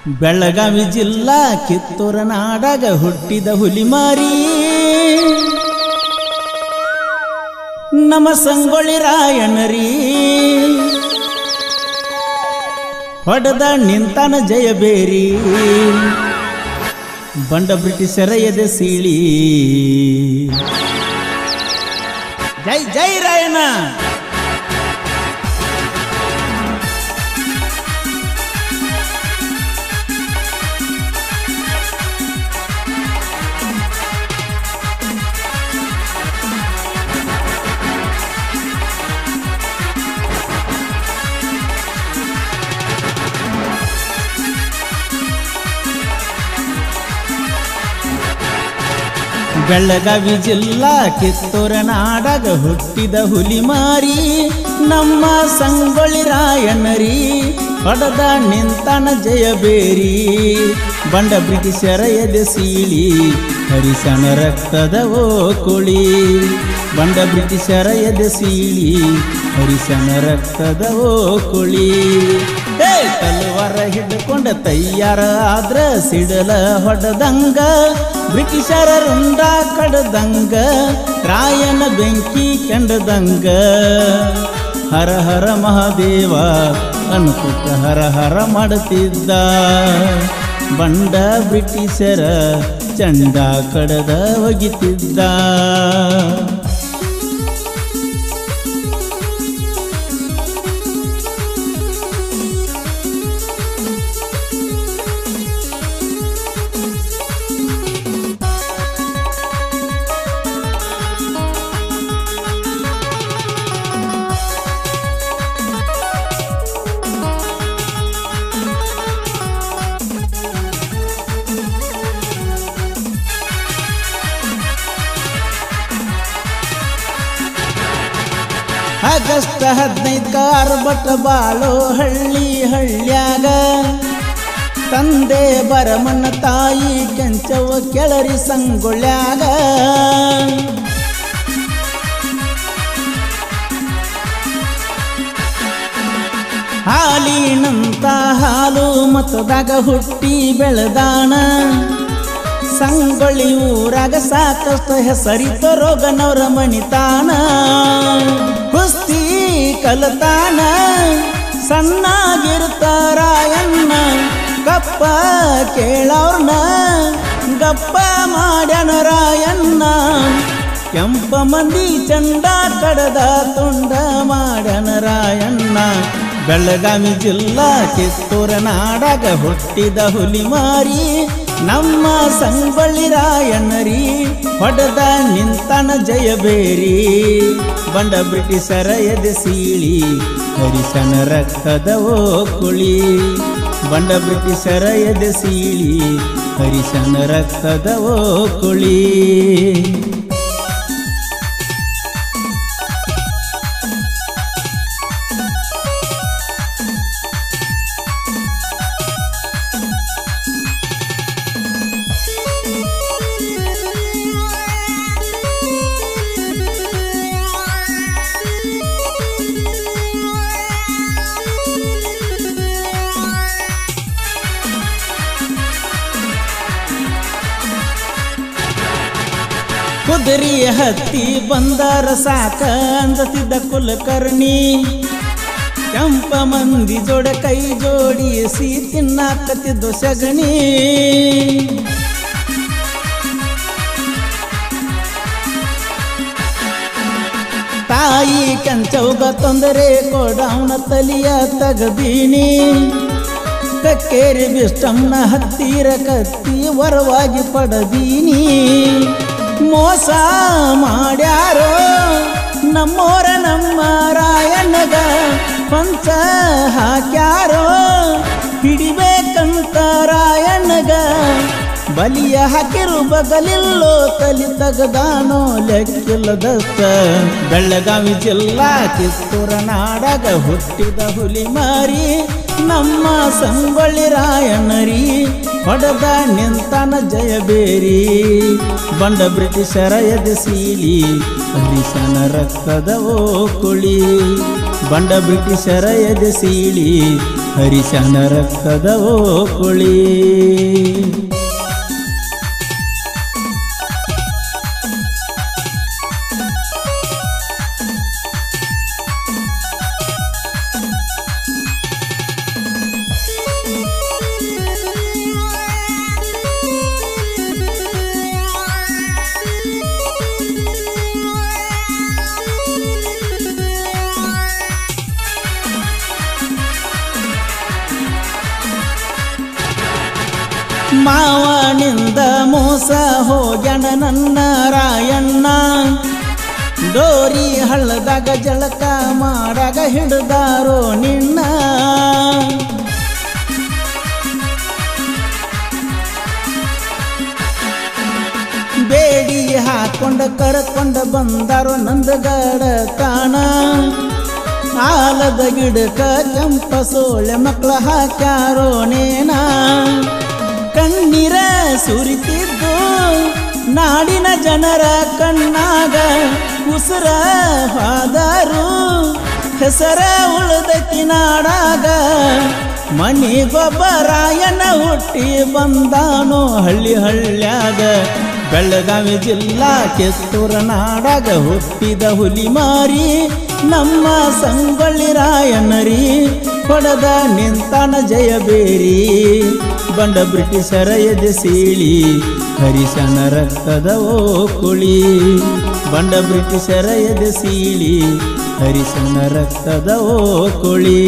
ಬೆಳಗಾವಿ ಜಿಲ್ಲಾ ಕಿತ್ತೂರ ನಾಡಾಗ ಹುಟ್ಟಿದ ಹುಲಿಮಾರಿ ನಮ್ಮ ಸಂಗೊಳ್ಳಿ ರಾಯಣ್ಣರಿ ಹೊಡೆದ ನಿಂತನ ಜಯಬೇರಿ ಬಂಡ ಬ್ರಿಟಿಷರ ಎದೆ ಸೀಳಿ ಜೈ ಜೈ ರಾಯಣ್ಣ. ಬೆಳಗಾವಿ ಜಿಲ್ಲಾ ಕಿತ್ತೂರ ನಾಡಾಗ ಹುಟ್ಟಿದ ಹುಲಿಮಾರಿ ನಮ್ಮ ಸಂಗೊಳ್ಳಿ ರಾಯಣ್ಣರಿ ಹೊಡೆದ ನಿಂತನ ಜಯಬೇರಿ ಬಂಡ ಬ್ರಿಟಿಷರ ಎದೆ ಸೀಳಿ ಹರಿಸನ ರಕ್ತದ ಓ ಕುಳಿ ಬಂಡ ಬ್ರಿಟಿಷರ ಎದೆ ಸೀಳಿ ಹರಿಸನ ರಕ್ತದ ಓ ಕುಳಿ ತಲವಾರ ಹಿಡ್ಕೊಂಡ ತಯ್ಯಾರ ಆದ್ರ ಸಿಡಲ ಹೊಡೆದಂಗ ಬ್ರಿಟಿಷರ ರುಂಡ ಕಡದಂಗ ರಾಯನ ಬೆಂಕಿ ಕೆಂಡದಂಗ ಹರ ಹರ ಮಹಾದೇವ ಅನ್ಕುತ್ತ ಹರ ಹರ ಮಾಡುತ್ತಿದ್ದ ಬಂಡ ಬ್ರಿಟಿಷರ ಚಂಡ ಕಡದ ಒಗಿತಿದ್ದ. ಆಗಸ್ಟ್ 15 ಕಾರ್ಬಟ ಬಾಳೋ ಹಳ್ಳಿ ಹಳ್ಳ್ಯಾಗ ತಂದೆ ಬರಮಣ್ಣ ತಾಯಿ ಕೆಂಚವ ಕೆಳರಿ ಸಂಗೊಳ್ಳ್ಯಾಗ ಹಾಲಿನಂತ ಹಾಲು ಮತದಾಗ ಹುಟ್ಟಿ ಬೆಳೆದಾಣ ಸಂಗೊಳ್ಳಿ ಊರಾಗ ಸಾಕಷ್ಟು ಹೆಸರಿತ ರೋಗನವರ ಮಣಿತಾನ ಕುಸ್ತಿ ಕಲತಾನ ಸಣ್ಣಾಗಿರ್ತಾರಾಯಣ್ಣ ಕಪ್ಪ ಕೇಳವ್ರನ್ನ ಗಪ್ಪ ಮಾಡ್ಯಾನ ರಾಯಣ್ಣ ಕೆಂಪ ಮಂದಿ ಚಂಡ ಕಡದ ತುಂಡ ಮಾಡ್ಯಾನ ರಾಯಣ್ಣ. ಬೆಳಗಾವಿ ಜಿಲ್ಲಾ ಕಿತ್ತೂರ ನಾಡಾಗ ಹುಟ್ಟಿದ ಹುಲಿಮಾರಿ ನಮ್ಮ ಸಂಗೊಳ್ಳಿ ರಾಯಣ್ಣರಿ ಹೊಡೆದ ನಿಂತನ ಜಯಬೇರಿ ಬಂಡ ಬ್ರಿಟಿಷರ ಎದೆ ಸೀಳಿ ಹರಿಸನ ರಕ್ತದ ಓ ಕುಳಿ ಬಂಡ ಬ್ರಿಟಿಷರ ಎದೆ ಸೀಳಿ ಹರಿಸನ ರಕ್ತದ ಓ ಕುಳಿ. ಕುದುರೆ ಹತ್ತಿ ಬಂದರ ಸಾಕ ಅಂದತಿದ್ದ ಕುಲಕರ್ಣಿ ಕೆಂಪ ಮಂದಿ ಜೋಡ ಕೈ ಜೋಡಿಸಿ ತಿನ್ನಾಕತ್ತಿದ್ದು ಸಗಣಿ ತಾಯಿ ಕಂಚೌಗ ತೊಂದರೆ ಕೊಡವನ ತಲಿಯ ತಗದೀನಿ ಕಕ್ಕೇರಿ ಬಿಷ್ಟಮ್ನ ಹತ್ತಿರ ಕತ್ತಿ ವರವಾಗಿ ಪಡದೀನಿ ಮೋಸ ಮಾಡ್ಯಾರೋ ನಮ್ಮೋರ ನಮ್ಮ ರಾಯಣ್ಣಗ ಪಂಚ ಹಾಕ್ಯಾರೋ ಹಿಡಿಬೇಕಂತ ರಾಯಣ್ಣಗ ಬಲಿಯ ಹಾಕಿರು ಬಗಲಿಲ್ಲೋ ತಲಿ ತಗದಾನೋ ಲೆಕ್ಕಿಲ್ಲದತ್ತ. ಬೆಳಗಾವಿ ಜಿಲ್ಲಾ ಕಿತ್ತೂರ ನಾಡಾಗ ಹುಟ್ಟಿದ ಹುಲಿಮಾರಿ ನಮ್ಮ ಸಂಗೊಳ್ಳಿ ರಾಯಣ್ಣರಿ ಹೊಡೆದ ನಿಂತನ ಜಯಬೇರಿ ಬಂಡ ಬ್ರಿಟಿಷರ ಎದೆ ಸೀಳಿ ಹರಿಸನ ರಕ್ತದ ಓ ಕುಳಿ ಬಂಡ ಬ್ರಿಟಿಷರ ಎದೆ ಸೀಳಿ ಹರಿಶನ ರಕ್ತದ ಓಕುಳಿ. ಮಾವನಿಂದ ಮೋಸ ಹೋಗ್ಯಾನ ನನ್ನ ರಾಯಣ್ಣ, ಡೋರಿ ಹಳ್ಳದಾಗ ಜಳಕ ಮಾಡಾಗ ಹಿಡ್ದಾರೋ ನಿನ್ನ. ಬೇಡಿ ಹಾಕೊಂಡ ಕರ್ಕೊಂಡ ಬಂದಾರೋ ನಂದಗಡ ತಾಣ. ಆಲದ ಗಿಡಕ ಕೆಂಪ ಸೋಳೆ ಮಕ್ಕಳ ಹಾಕ್ಯಾರೋ ನೇನ. ಕಣ್ಣೀರ ಸುರಿತಿದ್ದು ನಾಡಿನ ಜನರ ಕಣ್ಣಾಗ, ಉಸಿರ ಹಾದರು ಹೆಸರ ಉಳ್ದೈತಿ ನಾಡಾಗ. ಮನಿಗೊಬ್ಬರಾಯನ ಹುಟ್ಟಿ ಬಂದಾನೋ ಹಳ್ಳಿ ಹಳ್ಳ್ಯಾಗ. ಬೆಳಗಾವಿ ಜಿಲ್ಲಾ ಕಿತ್ತೂರ ನಾಡಾಗ ಹುಟ್ಟಿದ ಹುಲಿ ಮಾರಿ ನಮ್ಮ ಸಂಗೊಳ್ಳಿ ರಾಯಣ್ಣರಿ. ಹೊಡೆದ ನಿಂತಾನ ಜಯಬೇರಿ ಬಂಡ ಬ್ರಿಟಿಷರ ಎದೆ ಸೀಳಿ ಹರಿಶನ ರಕ್ತದ ಓಕುಳಿ. ಬಂಡ ಬ್ರಿಟಿಷರ ಎದೆ ಸೀಳಿ ಹರಿಶನ ರಕ್ತದ ಓಕುಳಿ.